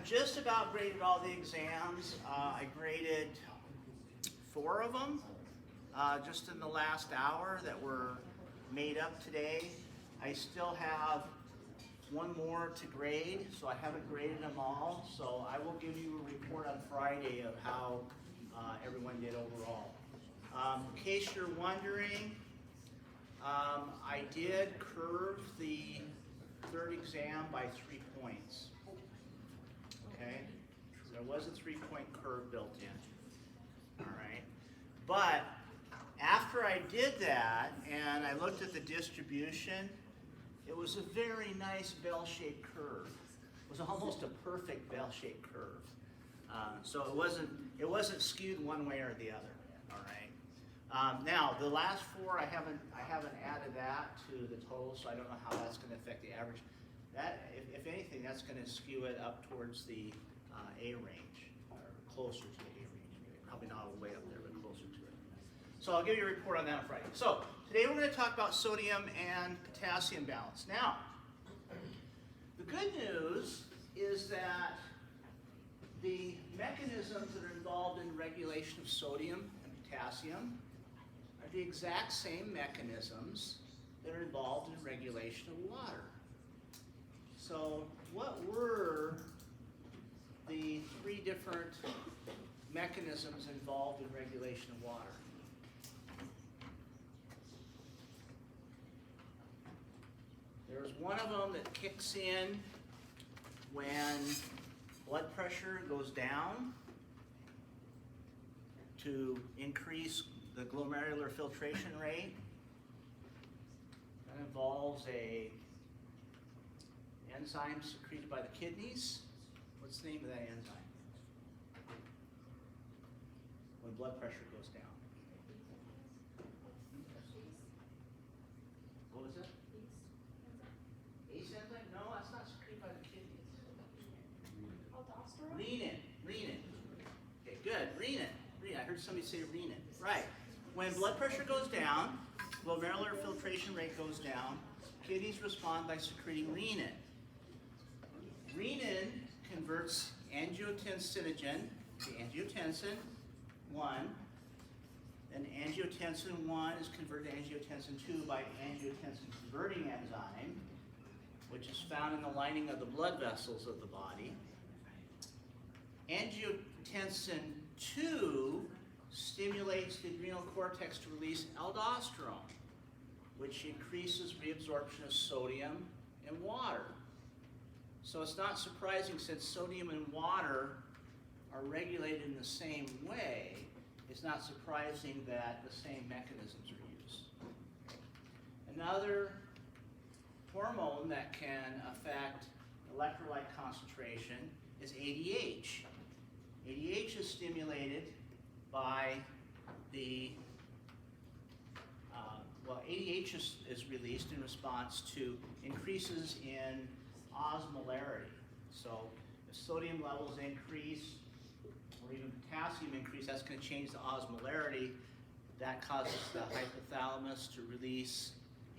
just about graded all the exams. I graded 4 of them just in the last hour that were made up today. I still have 1 more to grade, so I haven't graded them all. So I will give you a report on Friday of how everyone did overall. In case you're wondering, I did curve the 3rd exam by 3 points. Okay, so there was a 3-point curve built in. All right, but after I did that and I looked at the distribution, it was a very nice bell-shaped curve. It was almost a perfect bell-shaped curve. So it wasn't skewed one way or the other. All right. Now the last 4 I haven't added that to the total, so I don't know how that's going to affect the average. That, if anything, that's going to skew it up towards the A range, or closer to the A range. Probably not all the way up there, but closer to it. So I'll give you a report on that on Friday. So today we're going to talk about sodium and potassium balance. Now, the good news is that the mechanisms that are involved in regulation of sodium and potassium are the exact same mechanisms that are involved in regulation of water. So what were the 3 different mechanisms involved in regulation of water? There's one of them that kicks in when blood pressure goes down to increase the glomerular filtration rate. That involves a enzyme secreted by the kidneys. What's the name of that enzyme? When blood pressure goes down. What was it? ACE enzyme? No, that's not secreted by the kidneys. Renin. Renin. Okay, good. Renin. Renin. I heard somebody say renin. Right. When blood pressure goes down, glomerular filtration rate goes down, kidneys respond by secreting renin. Renin converts angiotensinogen to angiotensin 1, and angiotensin 1 is converted to angiotensin 2 by angiotensin converting enzyme, which is found in the lining of the blood vessels of the body. Angiotensin 2 stimulates the adrenal cortex to release aldosterone, which increases reabsorption of sodium and water. So it's not surprising, since sodium and water are regulated in the same way, it's not surprising that the same mechanisms are used. Another hormone that can affect electrolyte concentration is ADH. ADH is stimulated by the, ADH is released in response to increases in osmolarity. So if sodium levels increase, or even potassium increase, that's going to change the osmolarity. That causes the hypothalamus to release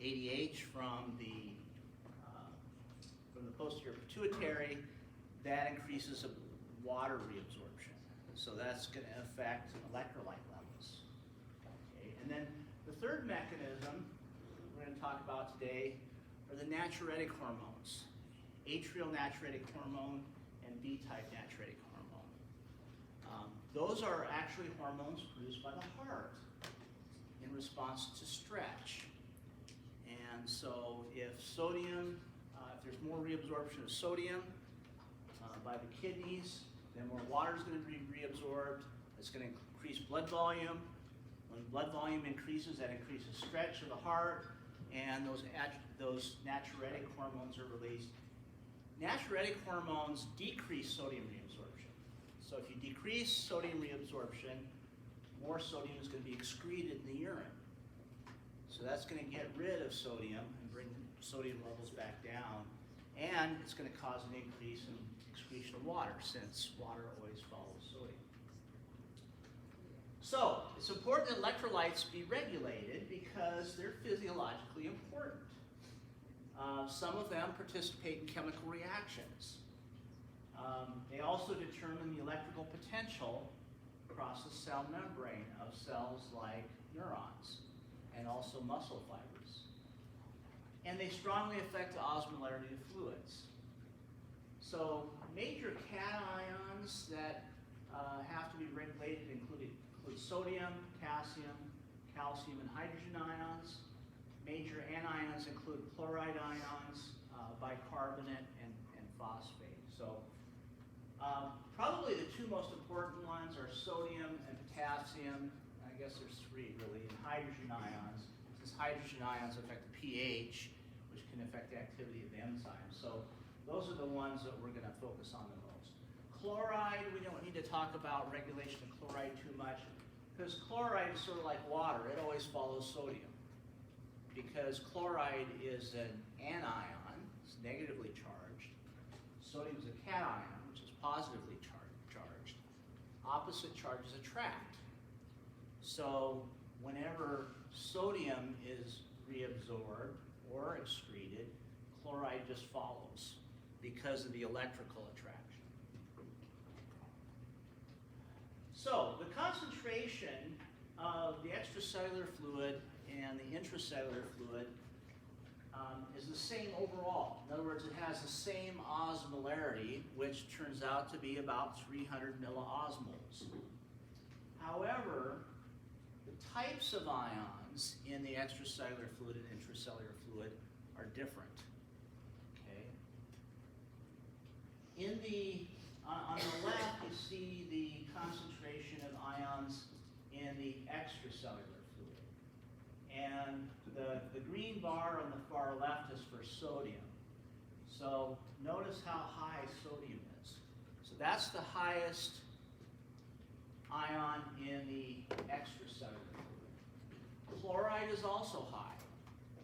ADH from the posterior pituitary. That increases water reabsorption. So that's going to affect electrolyte levels. Okay. And then the third mechanism we're going to talk about today are the natriuretic hormones. Atrial natriuretic hormone and B-type natriuretic hormone. Those are actually hormones produced by the heart in response to stretch. And so if sodium, if there's more reabsorption of sodium by the kidneys, then more water is going to be reabsorbed. It's going to increase blood volume. When blood volume increases, that increases stretch of the heart, and those natriuretic hormones are released. Natriuretic hormones decrease sodium reabsorption. So if you decrease sodium reabsorption, more sodium is going to be excreted in the urine. So that's going to get rid of sodium and bring sodium levels back down. And it's going to cause an increase in excretion of water, since water always follows sodium. So it's important that electrolytes be regulated because they're physiologically important. Some of them participate in chemical reactions. They also determine the electrical potential across the cell membrane of cells like neurons and also muscle fibers. And they strongly affect the osmolarity of fluids. So major cations that have to be regulated include sodium, potassium, calcium, and hydrogen ions. Major anions include chloride ions, bicarbonate, and phosphate. So probably the two most important ones are sodium and potassium. I guess there's three really, and hydrogen ions. Since hydrogen ions affect the pH, which can affect the activity of the enzymes. So those are the ones that we're going to focus on the most. Chloride, we don't need to talk about regulation of chloride too much, because chloride is sort of like water. It always follows sodium. Because chloride is an anion, it's negatively charged. Sodium is a cation, which is positively charged. Opposite charges attract. So whenever sodium is reabsorbed or excreted, chloride just follows because of the electrical attraction. So the concentration of the extracellular fluid and the intracellular fluid is the same overall. In other words, it has the same osmolarity, which turns out to be about 300 milliosmoles. However, the types of ions in the extracellular fluid and intracellular fluid are different. Okay? On the left, you see the concentration of ions in the extracellular fluid. And the green bar on the far left is for sodium. So notice how high sodium is. So that's the highest ion in the extracellular fluid. Chloride is also high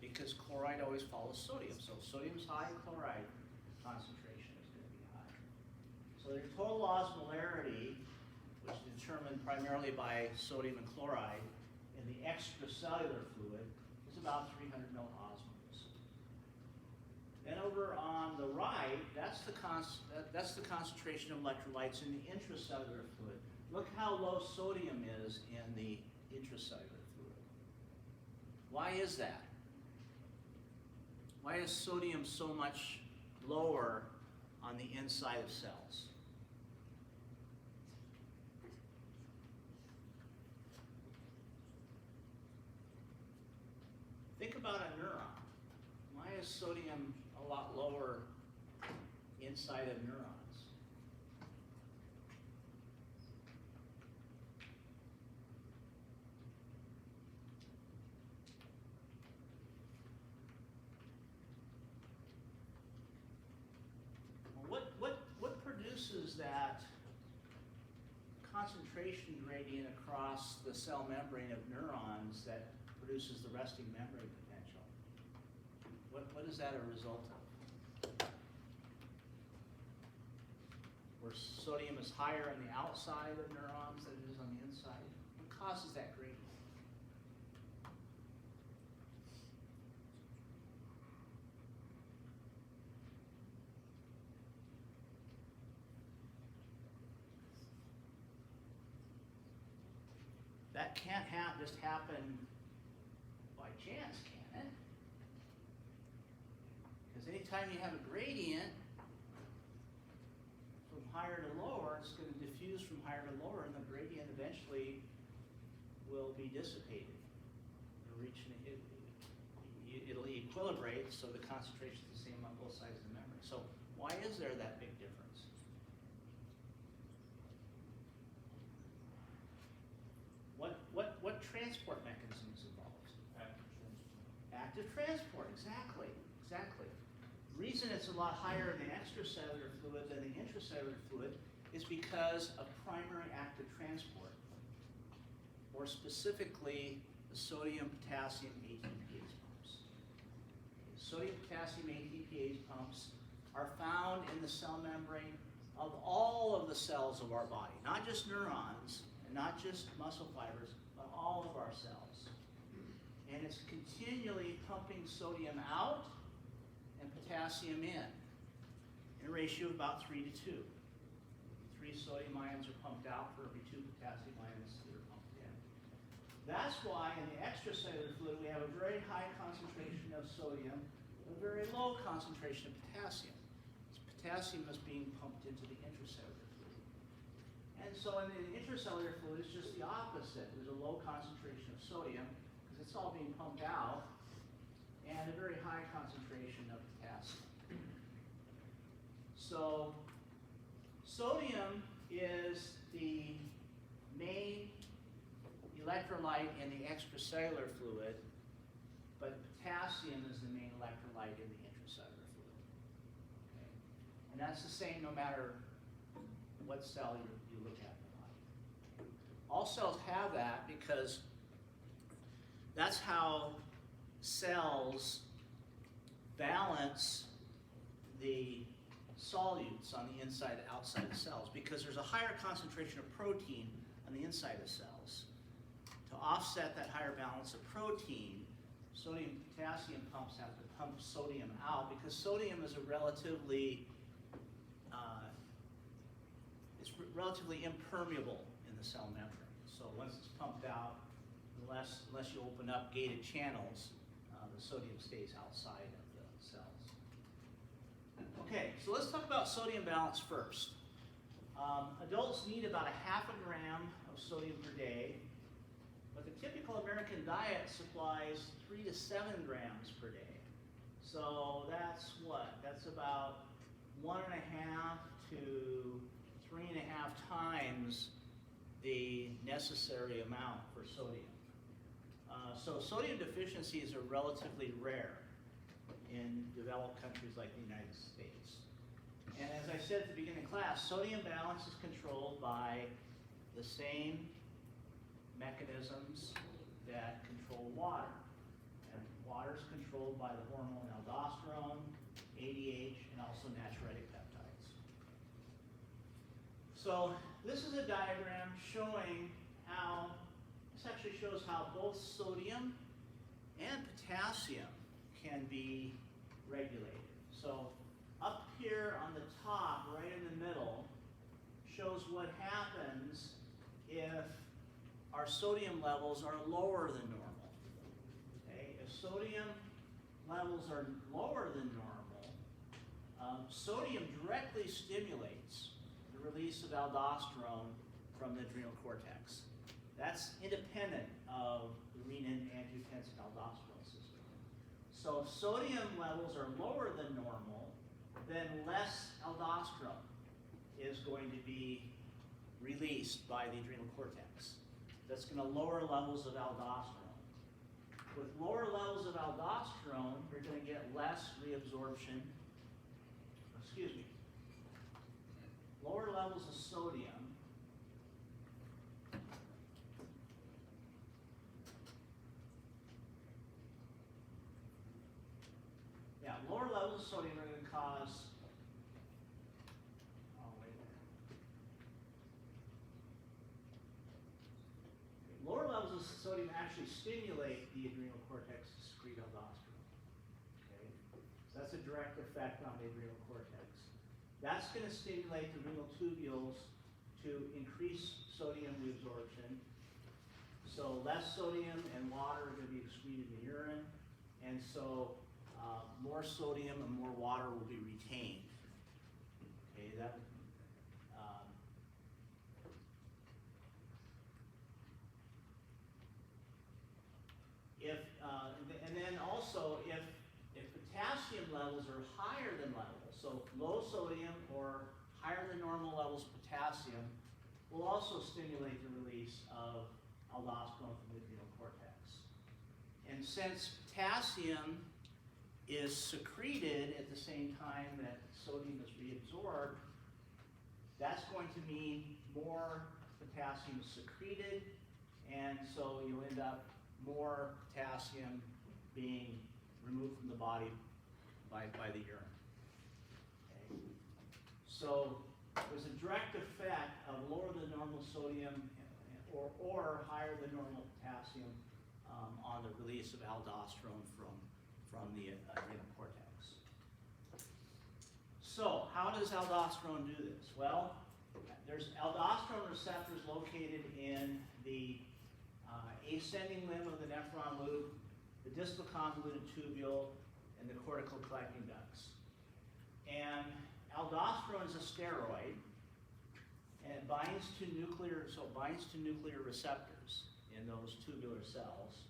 because chloride always follows sodium. So sodium's high, chloride concentration is going to be high. So their total osmolarity, which is determined primarily by sodium and chloride, in the extracellular fluid is about 300 milliosmoles. Then over on the right, that's the concentration of electrolytes in the intracellular fluid. Look how low sodium is in the intracellular fluid. Why is that? Why is sodium so much lower on the inside of cells? Think about a neuron. Why is sodium a lot lower inside of neurons? What produces that concentration gradient across the cell membrane of neurons that produces the resting membrane potential? What is that a result of? Where sodium is higher on the outside of neurons than it is on the inside? What causes that gradient? That can't just happen by chance, can it? Because anytime you have a gradient from higher to lower, it's going to diffuse from higher to lower, and the gradient eventually will be dissipated. It'll equilibrate, so the concentration is the same on both sides of the membrane. So why is there that big difference? What transport mechanism is involved? Active transport, exactly. The reason it's a lot higher in the extracellular fluid than the intracellular fluid is because of primary active transport, or specifically the sodium, potassium, ATPase pumps. Sodium, potassium, ATPase pumps are found in the cell membrane of all of the cells of our body, not just neurons, and not just muscle fibers, but all of our cells. And it's continually pumping sodium out and potassium in a ratio of about 3 to 2. 3 sodium ions are pumped out for every 2 potassium ions that are pumped in. That's why in the extracellular fluid we have a very high concentration of sodium, a very low concentration of potassium. Potassium is being pumped into the intracellular fluid. And so in the intracellular fluid, it's just the opposite. There's a low concentration of sodium, because it's all being pumped out, and a very high concentration of potassium. So sodium is the main electrolyte in the extracellular fluid, but potassium is the main electrolyte in the intracellular fluid. Okay? And that's the same no matter what cell you look at in the body. All cells have that because that's how cells balance the solutes on the inside and outside of cells, because there's a higher concentration of protein on the inside of cells. To offset that higher balance of protein, sodium and potassium pumps have to pump sodium out, because sodium is a relatively relatively impermeable in the cell membrane. So once it's pumped out, unless you open up gated channels, the sodium stays outside of the cells. Okay, so let's talk about sodium balance first. Adults need about 1/2 gram of sodium per day, but the typical American diet supplies 3 to 7 grams per day. So that's what? That's about 1.5 to 3.5 times the necessary amount for sodium. So sodium deficiencies are relatively rare in developed countries like the United States. And as I said at the beginning of class, sodium balance is controlled by the same mechanisms that control water. And water is controlled by the hormone aldosterone, ADH, and also natriuretic peptides. So this is a diagram showing how, this actually shows how both sodium and potassium can be regulated. So up here on the top, right in the middle, shows what happens if our sodium levels are lower than normal. Okay? If sodium levels are lower than normal, sodium directly stimulates the release of aldosterone from the adrenal cortex. That's independent of the renin-angiotensin-aldosterone system. So if sodium levels are lower than normal, then less aldosterone is going to be released by the adrenal cortex. That's going to lower levels of aldosterone. With lower levels of aldosterone, you're going to get less reabsorption, lower levels of sodium, lower levels of sodium are going to cause, lower levels of sodium actually stimulate the adrenal cortex to secrete aldosterone. Okay? So that's a direct effect on the adrenal cortex. That's going to stimulate the renal tubules to increase sodium reabsorption. So less sodium and water are going to be excreted in the urine, and so more sodium and more water will be retained. Okay, that. And then also if potassium levels are higher than levels, so low sodium or higher than normal levels of potassium will also stimulate the release of aldosterone from the adrenal cortex. And since potassium is secreted at the same time that sodium is reabsorbed, that's going to mean more potassium is secreted, and so you'll end up more potassium being removed from the body by the urine. Okay. So there's a direct effect of lower than normal sodium or higher than normal potassium on the release of aldosterone from the adrenal cortex. So how does aldosterone do this? Well, There's aldosterone receptors located in the ascending limb of the nephron loop, the distal convoluted tubule, and the cortical collecting ducts. And aldosterone is a steroid, and it binds to nuclear receptors in those tubular cells.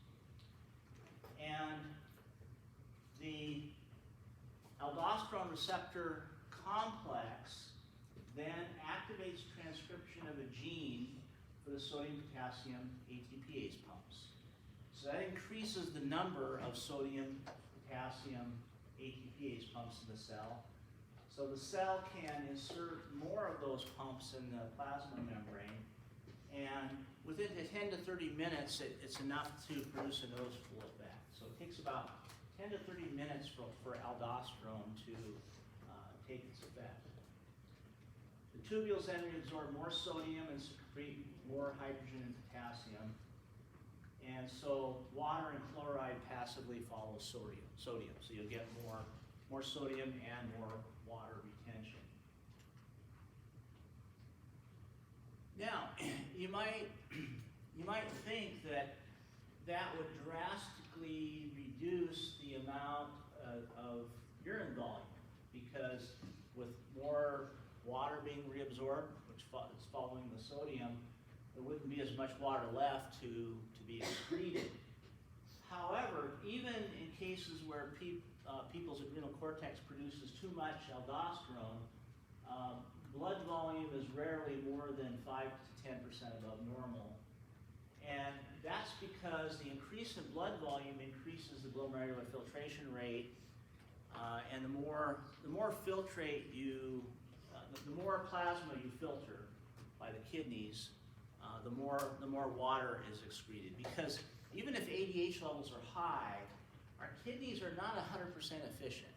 And the aldosterone receptor complex then activates transcription of a gene for the sodium-potassium ATPase pumps. So that increases the number of sodium-potassium ATPase pumps in the cell. So the cell can insert more of those pumps in the plasma membrane, and within 10 to 30 minutes, it's enough to produce a noticeable effect. So it takes about 10 to 30 minutes for aldosterone to take its effect. The tubules then reabsorb more sodium and secrete more hydrogen and potassium. And so water and chloride passively follow sodium. So you'll get more sodium and more water retention. Now, you might think that would drastically reduce the amount of urine volume, because with more water being reabsorbed, which is following the sodium, there wouldn't be as much water left to be excreted. However, even in cases where people's adrenal cortex produces too much aldosterone, blood volume is rarely more than 5 to 10% above normal. And that's because the increase in blood volume increases the glomerular filtration rate, and the more filtrate the more plasma you filter by the kidneys, the more water is excreted. Because even if ADH levels are high, our kidneys are not 100% efficient.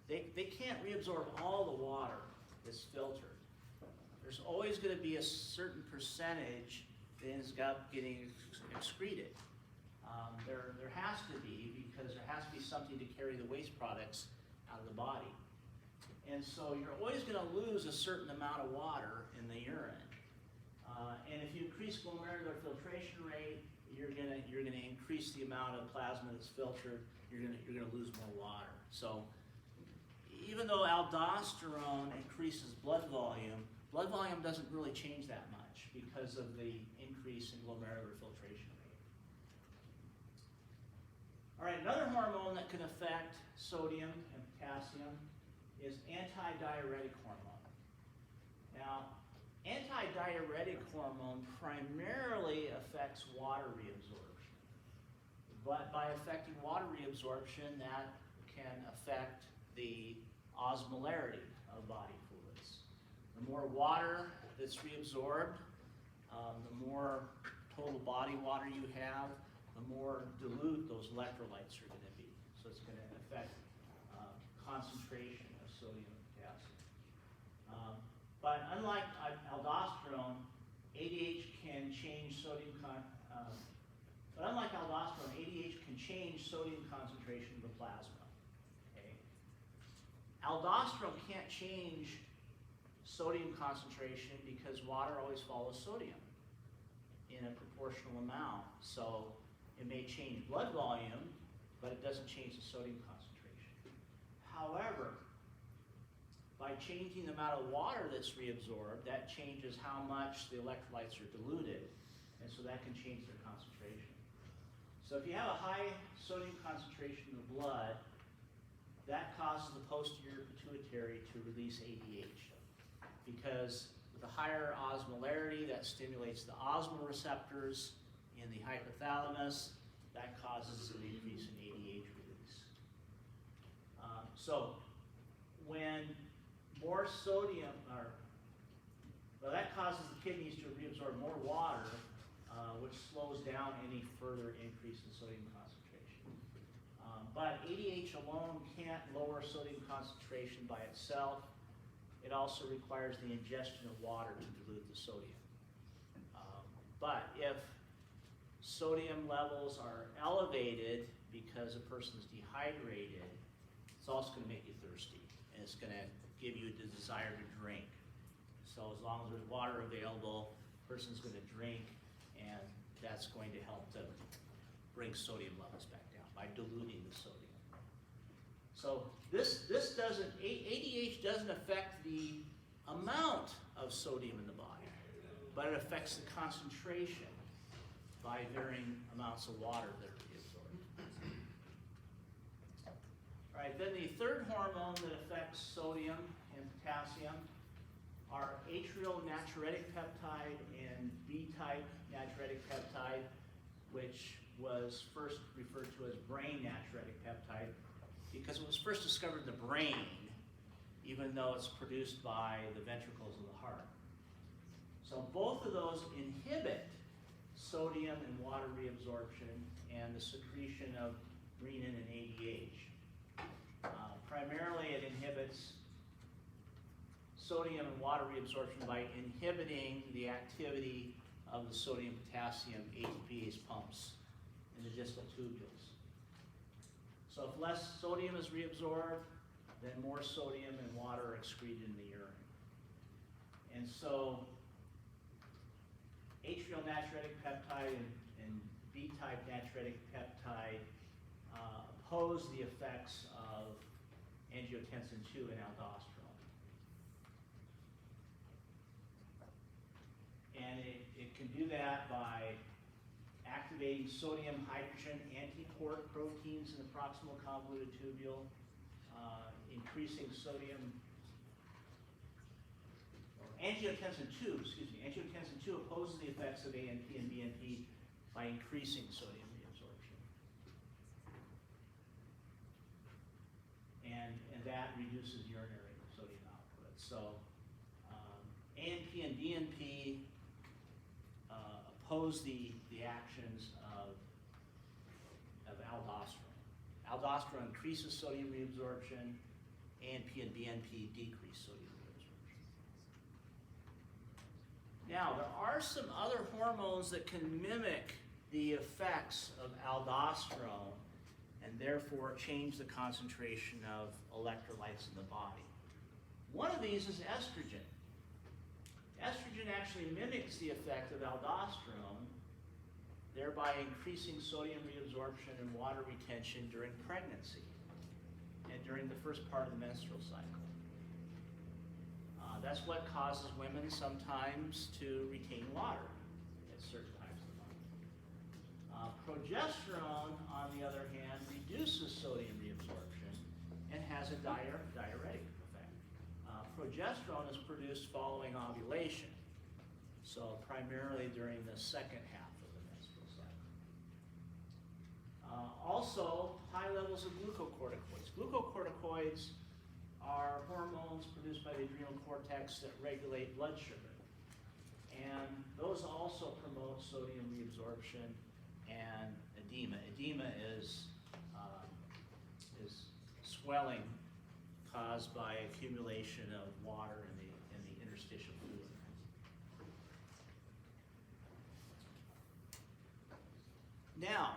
They can't reabsorb all the water that's filtered. There's always going to be a certain percentage that ends up getting excreted. There has to be, because there has to be something to carry the waste products out of the body. And so you're always going to lose a certain amount of water in the urine. And if you increase glomerular filtration rate, you're going to increase the amount of plasma that's filtered. You're going to lose more water. So even though aldosterone increases blood volume doesn't really change that much because of the increase in glomerular filtration rate. All right, another hormone that can affect sodium and potassium is antidiuretic hormone. Now, antidiuretic hormone primarily affects water reabsorption. But by affecting water reabsorption, that can affect the osmolarity of body fluids. The more water that's reabsorbed, the more total body water you have, the more dilute those electrolytes are going to be. So it's going to affect concentration of sodium and potassium. But unlike aldosterone, ADH can change sodium concentration of the plasma. Okay? Aldosterone can't change sodium concentration because water always follows sodium in a proportional amount. So it may change blood volume, but it doesn't change the sodium concentration. However, by changing the amount of water that's reabsorbed, that changes how much the electrolytes are diluted, and so that can change their concentration. So if you have a high sodium concentration in the blood, that causes the posterior pituitary to release ADH. Because with a higher osmolarity, that stimulates the osmoreceptors in the hypothalamus. That causes an increase in ADH release. So when more sodium, that causes the kidneys to reabsorb more water, which slows down any further increase in sodium concentration. But ADH alone can't lower sodium concentration by itself. It also requires the ingestion of water to dilute the sodium. But if sodium levels are elevated because a person is dehydrated, it's also going to make you thirsty, and it's going to give you the desire to drink. So as long as there's water available, person's going to drink, and that's going to help to bring sodium levels back down by diluting the sodium. So this doesn't, ADH doesn't affect the amount of sodium in the body, but it affects the concentration by varying amounts of water that are reabsorbed. All right, then the third hormone that affects sodium and potassium are atrial natriuretic peptide and B-type natriuretic peptide, which was first referred to as brain natriuretic peptide because it was first discovered in the brain, even though it's produced by the ventricles of the heart. So both of those inhibit sodium and water reabsorption and the secretion of renin and ADH. Primarily it inhibits sodium and water reabsorption by inhibiting the activity of the sodium-potassium ATPase pumps in the distal tubules. So if less sodium is reabsorbed, then more sodium and water are excreted in the urine. And so atrial natriuretic peptide and B-type natriuretic peptide oppose the effects of angiotensin II and aldosterone. And it can do that by activating sodium hydrogen antiport proteins in the proximal convoluted tubule, increasing sodium, angiotensin II opposes the effects of ANP and BNP by increasing sodium reabsorption. And that reduces urinary sodium output. So ANP and BNP oppose the actions of aldosterone. Aldosterone increases sodium reabsorption, ANP and BNP decrease sodium reabsorption. Now, there are some other hormones that can mimic the effects of aldosterone and therefore change the concentration of electrolytes in the body. One of these is estrogen. Estrogen actually mimics the effect of aldosterone, thereby increasing sodium reabsorption and water retention during pregnancy and during the first part of the menstrual cycle. That's what causes women sometimes to retain water at certain times of the month. Progesterone, on the other hand, reduces sodium reabsorption and has a diuretic effect. Progesterone is produced following ovulation, so primarily during the second half of the menstrual cycle. Also, high levels of glucocorticoids. Glucocorticoids are hormones produced by the adrenal cortex that regulate blood sugar. And those also promote sodium reabsorption and edema. Edema is swelling caused by accumulation of water in the interstitial fluid. Now,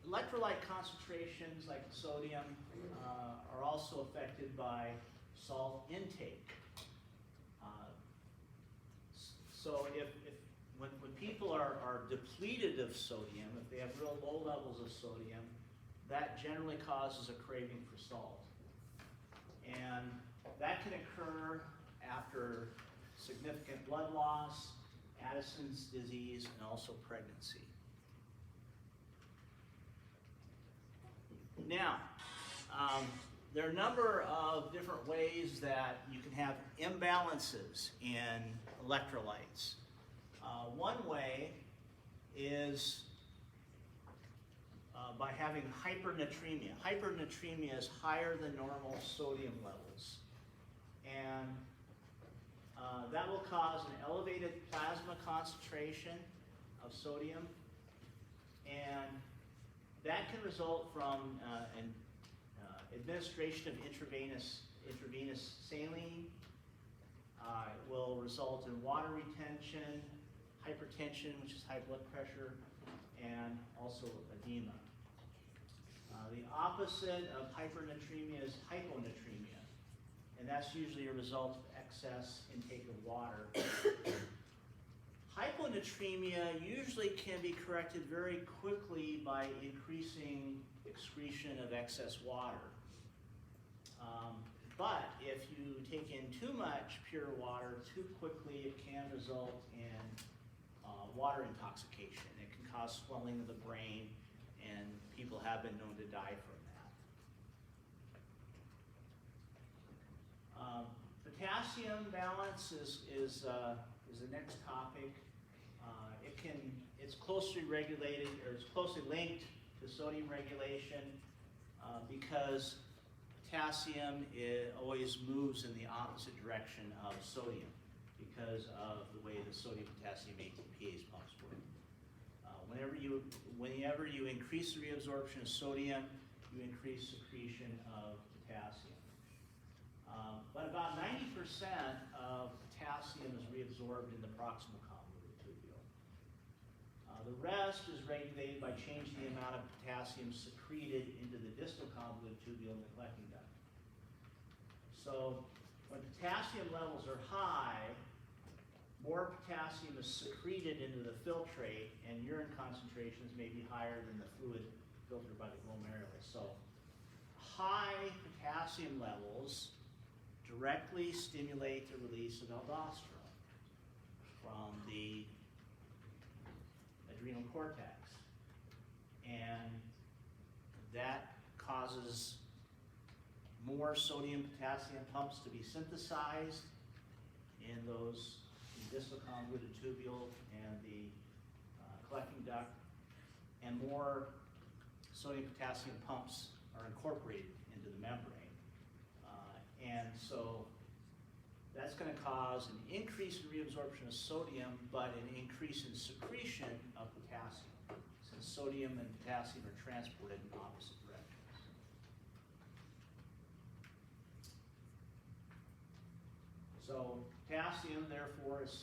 electrolyte concentrations like sodium are also affected by salt intake. So when people are depleted of sodium, if they have real low levels of sodium, that generally causes a craving for salt. And that can occur after significant blood loss, Addison's disease, and also pregnancy. Now, there are a number of different ways that you can have imbalances in electrolytes. One way is by having hypernatremia. Hypernatremia is higher than normal sodium levels. And that will cause an elevated plasma concentration of sodium. And that can result from an administration of intravenous saline. It will result in water retention, hypertension, which is high blood pressure, and also edema. The opposite of hypernatremia is hyponatremia, and that's usually a result of excess intake of water. Hyponatremia usually can be corrected very quickly by increasing excretion of excess water. But if you take in too much pure water too quickly, it can result in water intoxication. It can cause swelling of the brain, and people have been known to die from that. Potassium balance is the next topic. It's closely regulated, or it's closely linked to sodium regulation because potassium always moves in the opposite direction of sodium because of the way the sodium-potassium ATPase pumps work. Whenever you increase the reabsorption of sodium, you increase secretion of potassium. But about 90% of potassium is reabsorbed in the proximal convoluted tubule. The rest is regulated by changing the amount of potassium secreted into the distal convoluted tubule in the collecting duct. So when potassium levels are high, more potassium is secreted into the filtrate, and urine concentrations may be higher than the fluid filtered by the glomerulus. So high potassium levels directly stimulate the release of aldosterone from the adrenal cortex. And that causes more sodium-potassium pumps to be synthesized in those distal convoluted tubule and the collecting duct, and more sodium-potassium pumps are incorporated into the membrane. And so that's going to cause an increase in reabsorption of sodium, but an increase in secretion of potassium, since sodium and potassium are transported in opposite directions. So potassium, therefore, is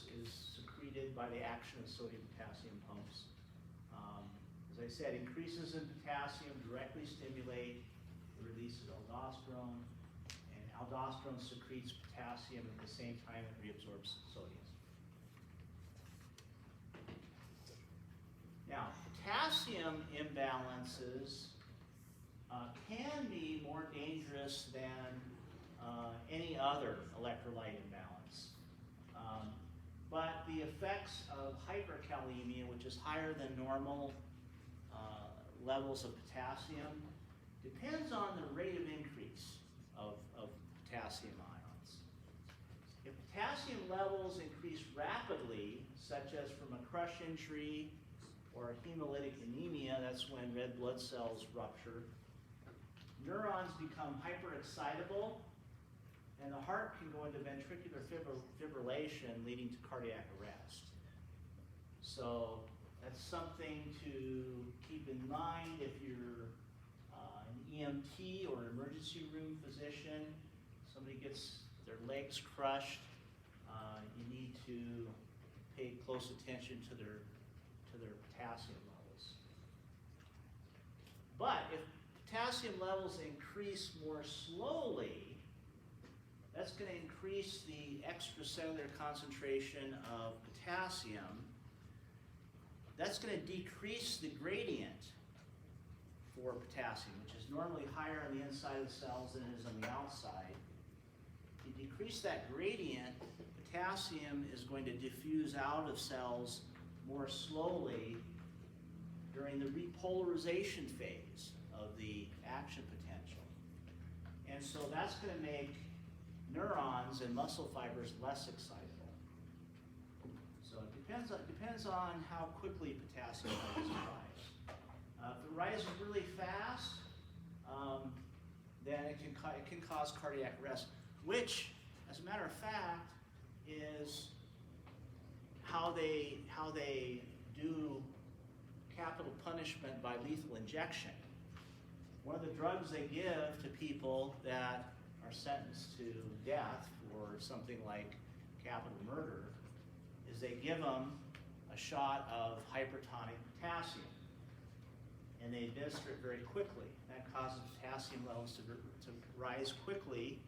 secreted by the action of sodium-potassium pumps. As I said, increases in potassium directly stimulate the release of aldosterone, and aldosterone secretes potassium at the same time it reabsorbs sodium. Now, potassium imbalances can be more dangerous than any other electrolyte imbalance. But the effects of hyperkalemia, which is higher than normal levels of potassium, depends on the rate of increase of potassium ions. If potassium levels increase rapidly, such as from a crush injury or hemolytic anemia, that's when red blood cells rupture, neurons become hyperexcitable, and the heart can go into ventricular fibrillation, leading to cardiac arrest. So that's something to keep in mind if you're an EMT or an emergency room physician. Somebody gets their legs crushed, you need to pay close attention to their potassium levels. But if potassium levels increase more slowly, that's going to increase the extracellular concentration of potassium. That's going to decrease the gradient for potassium, which is normally higher on the inside of the cells than it is on the outside. To decrease that gradient, potassium is going to diffuse out of cells more slowly during the repolarization phase of the action potential. And so that's going to make neurons and muscle fibers less excitable. So it depends on how quickly potassium levels rise. If it rises really fast, then it can cause cardiac arrest, which, as a matter of fact, is how they do capital punishment by lethal injection. One of the drugs they give to people that are sentenced to death for something like capital murder is they give them a shot of hypertonic potassium, and they administer it very quickly. That causes potassium levels to rise quickly.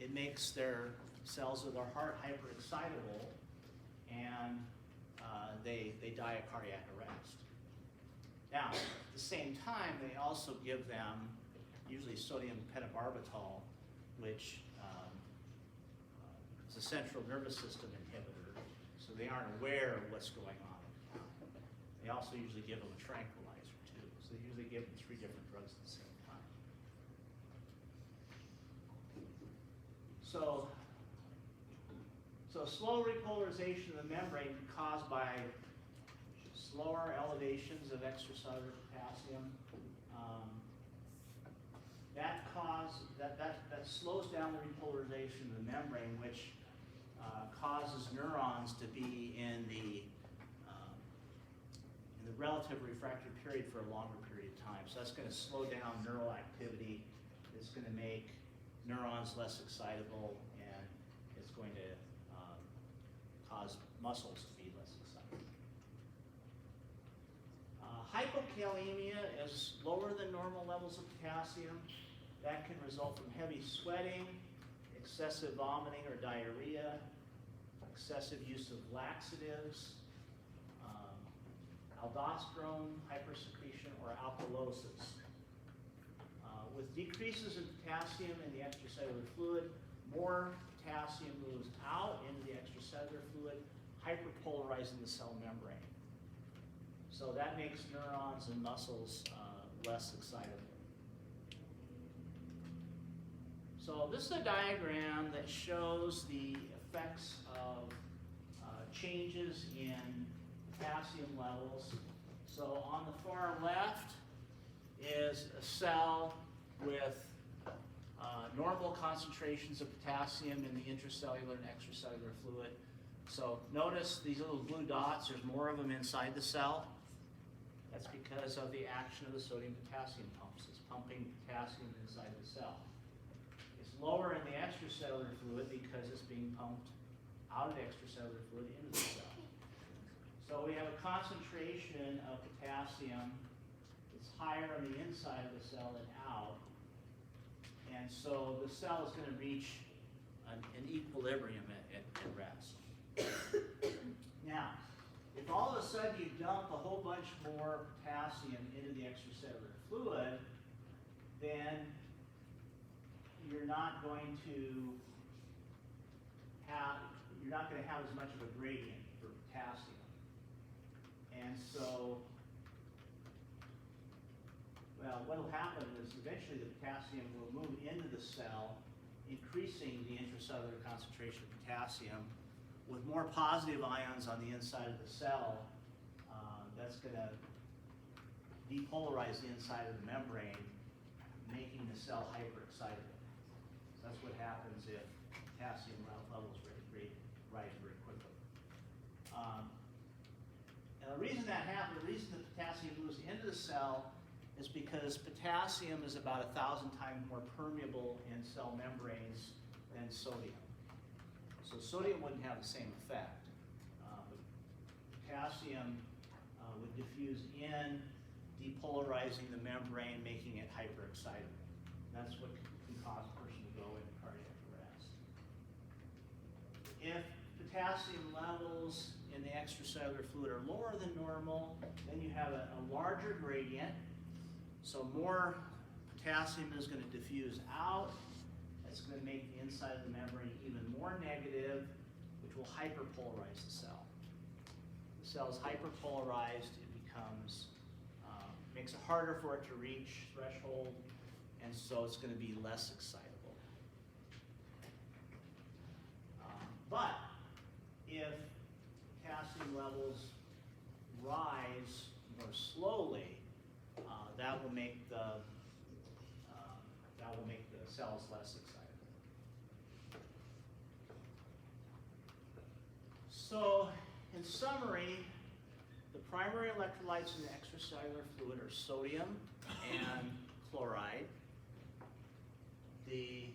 It makes their cells that are hyperexcitable, and they die of cardiac arrest. Now, at the same time, they also give them usually sodium pentobarbital, which is a central nervous system inhibitor, so they aren't aware of what's going on. They also usually give them a tranquilizer too, so they usually give them 3 different drugs at the same time. So slow repolarization of the membrane caused by slower elevations of extracellular potassium. That slows down the repolarization of the membrane, which causes neurons to be in the relative refractory period for a longer period of time. So that's going to slow down neural activity. It's going to make neurons less excitable, and it's going to cause muscles to be less excitable. Hypokalemia is lower than normal levels of potassium. That can result from heavy sweating, excessive vomiting or diarrhea, excessive use of laxatives, aldosterone hypersecretion, or alkalosis. With decreases in potassium in the extracellular fluid, more potassium moves out into the extracellular fluid, hyperpolarizing the cell membrane. So that makes neurons and muscles less excitable. So this is a diagram that shows the effects of changes in potassium levels. So on the far left is a cell with normal concentrations of potassium in the intracellular and extracellular fluid. So notice these little blue dots, there's more of them inside the cell. That's because of the action of the sodium-potassium pumps. It's pumping potassium inside the cell. It's lower in the extracellular fluid because it's being pumped out of the extracellular fluid into the cell. So we have a concentration of potassium that's higher on the inside of the cell than out. And so the cell is going to reach an equilibrium at rest. Now, if all of a sudden you dump a whole bunch more potassium into the extracellular fluid, then you're not going to have as much of a gradient for potassium. And so, well, what will happen is eventually the potassium will move into the cell, increasing the intracellular concentration of potassium. With more positive ions on the inside of the cell, that's going to depolarize the inside of the membrane, making the cell hyperexcitable. So that's what happens if potassium levels rise very quickly. And the reason that happens, the reason the potassium moves into the cell is because potassium is about 1,000 times more permeable in cell membranes than sodium. So sodium wouldn't have the same effect. But potassium would diffuse in, depolarizing the membrane, making it hyperexcitable. That's what can cause a person to go into cardiac arrest. If potassium levels in the extracellular fluid are lower than normal, then you have a larger gradient. So more potassium is going to diffuse out. It's going to make the inside of the membrane even more negative, which will hyperpolarize the cell. The cell is hyperpolarized, it becomes, makes it harder for it to reach threshold, and so it's going to be less excitable. But if potassium levels rise more slowly, that will make the cells less excitable. So, in summary, the primary electrolytes in the extracellular fluid are sodium and chloride. The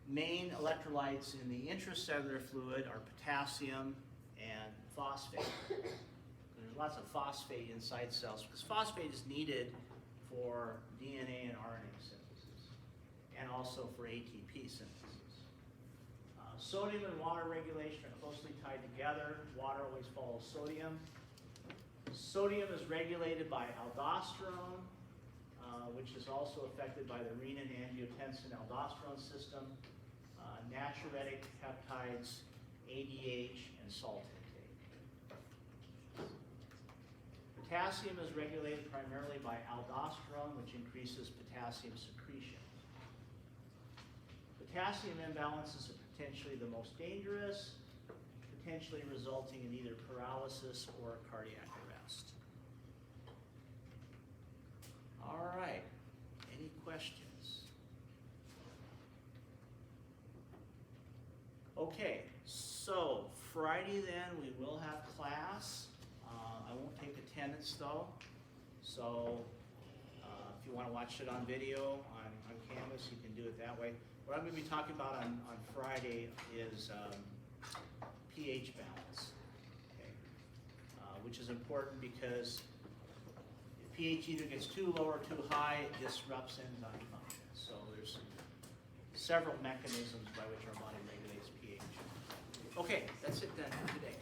main electrolytes in the intracellular fluid are potassium and phosphate. There's lots of phosphate inside cells because phosphate is needed for DNA and RNA synthesis and also for ATP synthesis. Sodium and water regulation are closely tied together. Water always follows sodium. Sodium is regulated by aldosterone, which is also affected by the renin-angiotensin-aldosterone system, natriuretic peptides, ADH, and salt intake. Potassium is regulated primarily by aldosterone, which increases potassium secretion. Potassium imbalances are potentially the most dangerous, potentially resulting in either paralysis or cardiac arrest. All right, any questions? Okay, so Friday then we will have class. I won't take attendance though, so if you want to watch it on video, on Canvas, you can do it that way. What I'm going to be talking about on Friday is pH balance, okay? Which is important because if pH either gets too low or too high, it disrupts enzyme function. So there's several mechanisms by which our body regulates pH. Okay, that's it then for today.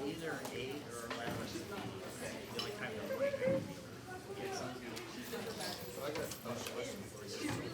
Either 8 or 11. The only time they're working. So I got a question for you.